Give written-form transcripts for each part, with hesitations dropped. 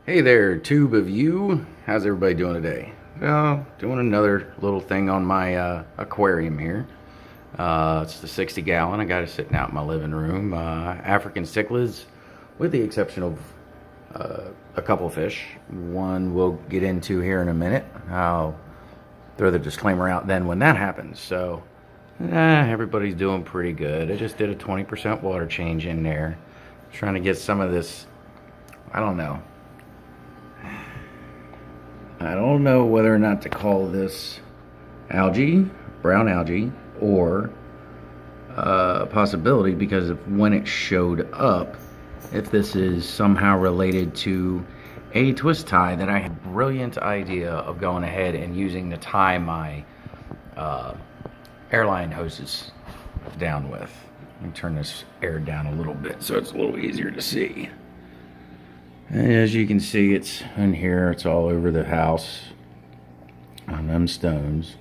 Hey there, tube of you. How's everybody doing today? Well, doing another little thing on my aquarium here. It's the 60 gallon. I got it sitting out in my living room. African cichlids, with the exception of a couple fish. One we'll get into here in a minute. I'll throw the disclaimer out then when that happens. So, everybody's doing pretty good. I just did a 20% water change in there. Trying to get some of this, I don't know whether or not to call this algae, brown algae, or a possibility because of when it showed up, if this is somehow related to a twist tie that I had a brilliant idea of going ahead and using to tie my airline hoses down with. Let me turn this air down a little bit so it's a little easier to see. As you can see, it's in here, it's all over the house on them stones.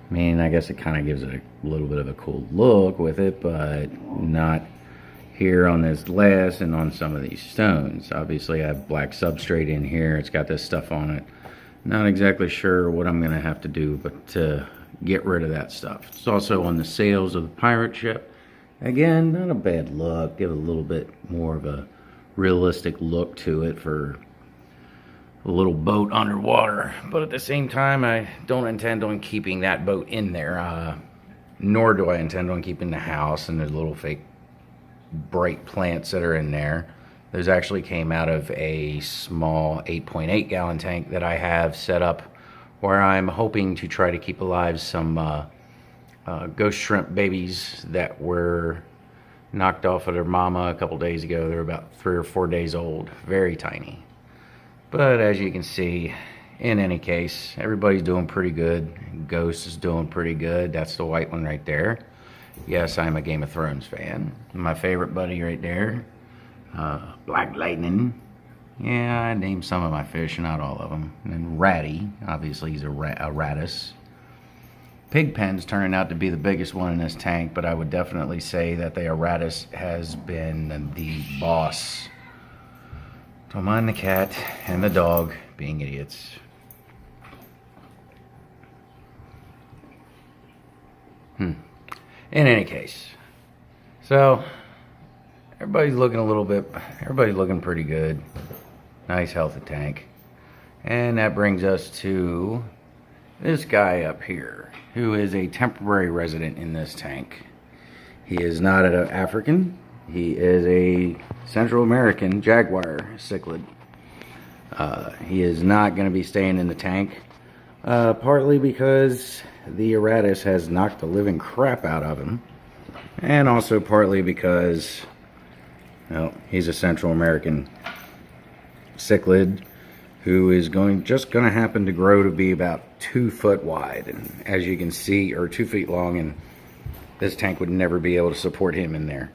I mean, I guess it kind of gives it a little bit of a cool look with it, but not here on this glass and on some of these stones. Obviously, I have black substrate in here. It's got this stuff on it. Not exactly sure what I'm going to have to do, but to get rid of that stuff. It's also on the sails of the pirate ship. Again, not a bad look. Give it a little bit more of a realistic look to it for a little boat underwater, but at the same time I don't intend on keeping that boat in there, nor do I intend on keeping the house and the little fake bright plants that are in there. Those actually came out of a small 8.8 gallon tank that I have set up where I'm hoping to try to keep alive some ghost shrimp babies that were knocked off of their mama a couple days ago. They're about 3 or 4 days old, very tiny. But as you can see, in any case, everybody's doing pretty good. Ghost is doing pretty good. That's the white one right there. Yes, I'm a Game of Thrones fan. My favorite buddy right there, Black Lightning. Yeah, I named some of my fish, not all of them. And then Ratty, obviously he's a Rattus. Pigpen's turning out to be the biggest one in this tank, but I would definitely say that the Aratus has been the boss. Don't mind the cat and the dog being idiots. In any case, so everybody's looking pretty good. Nice healthy tank. And that brings us to this guy up here, who is a temporary resident in this tank. He is not an African. He is a Central American jaguar cichlid. He is not going to be staying in the tank, partly because the Aratus has knocked the living crap out of him, and also partly because, well, he's a Central American cichlid who is just going to happen to grow to be about 2 foot wide, and as you can see, or 2 feet long, and this tank would never be able to support him in there.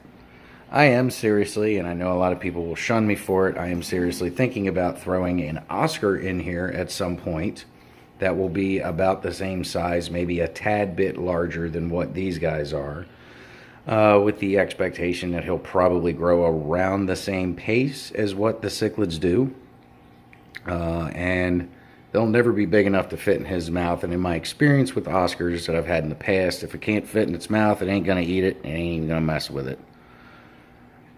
I am seriously, and I know a lot of people will shun me for it, I am seriously thinking about throwing an Oscar in here at some point that will be about the same size, maybe a tad bit larger than what these guys are, with the expectation that he'll probably grow around the same pace as what the cichlids do. And they'll never be big enough to fit in his mouth. And in my experience with Oscars that I've had in the past, if it can't fit in its mouth, it ain't going to eat it. It ain't even going to mess with it.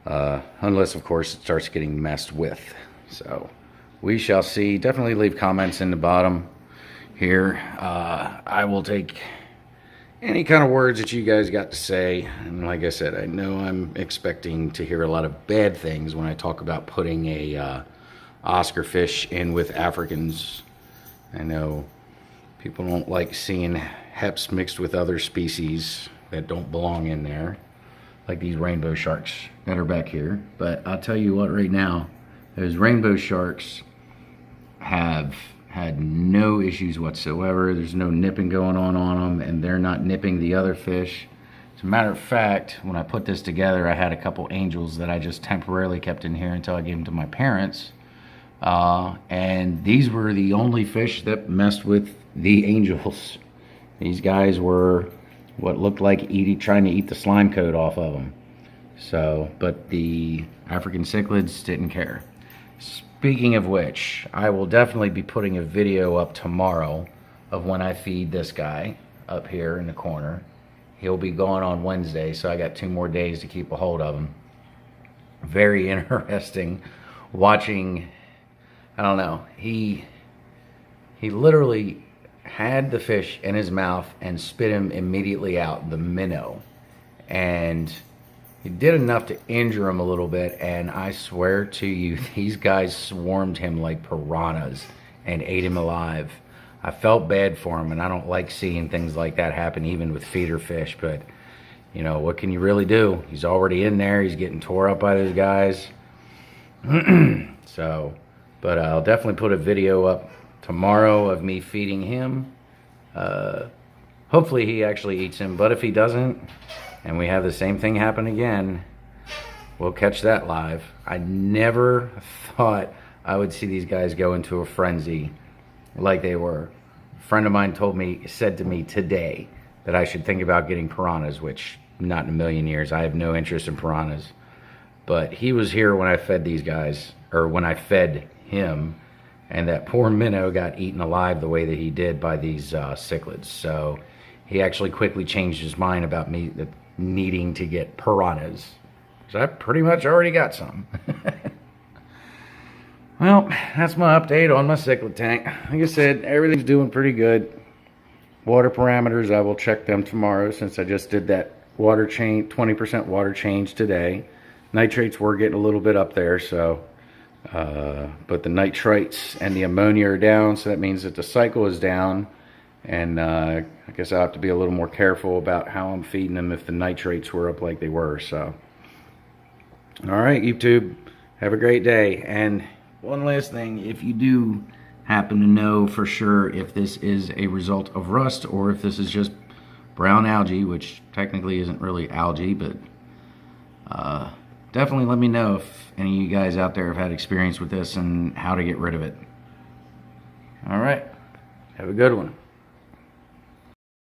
Unless, of course, it starts getting messed with. So, we shall see. Definitely leave comments in the bottom here. I will take any kind of words that you guys got to say. And like I said, I know I'm expecting to hear a lot of bad things when I talk about putting a Oscar fish in with Africans. I know people don't like seeing heps mixed with other species that don't belong in there, like these rainbow sharks that are back here. But I'll tell you what, right now, those rainbow sharks have had no issues whatsoever. There's no nipping going on them, and they're not nipping the other fish. As a matter of fact, when I put this together, I had a couple angels that I just temporarily kept in here until I gave them to my parents. And these were the only fish that messed with the angels. These guys were what looked like trying to eat the slime coat off of them. So, but the African cichlids didn't care. Speaking of which, I will definitely be putting a video up tomorrow of when I feed this guy up here in the corner. He'll be gone on Wednesday, so I got 2 more days to keep a hold of him. Very interesting watching, I don't know, he literally had the fish in his mouth and spit him immediately out, the minnow. And he did enough to injure him a little bit, and I swear to you, these guys swarmed him like piranhas and ate him alive. I felt bad for him, and I don't like seeing things like that happen even with feeder fish, but you know, what can you really do? He's already in there. He's getting tore up by those guys. So, but I'll definitely put a video up tomorrow of me feeding him. Hopefully he actually eats him, but if he doesn't, and we have the same thing happen again, we'll catch that live. I never thought I would see these guys go into a frenzy like they were. A friend of mine said to me today that I should think about getting piranhas, which not in a million years. I have no interest in piranhas. But he was here when I fed these guys, or when I fed him, and that poor minnow got eaten alive the way that he did by these cichlids. So he actually quickly changed his mind about me needing to get piranhas, because I pretty much already got some. Well, that's my update on my cichlid tank. Like I said, everything's doing pretty good. Water parameters, I will check them tomorrow, since I just did that water change, 20% water change today. Nitrates were getting a little bit up there, so but the nitrates and the ammonia are down, so that means that the cycle is down. And I guess I'll have to be a little more careful about how I'm feeding them if the nitrates were up like they were. So, all right, YouTube, have a great day. And one last thing, if you do happen to know for sure if this is a result of rust or if this is just brown algae, which technically isn't really algae, but definitely let me know if any of you guys out there have had experience with this and how to get rid of it. All right, have a good one.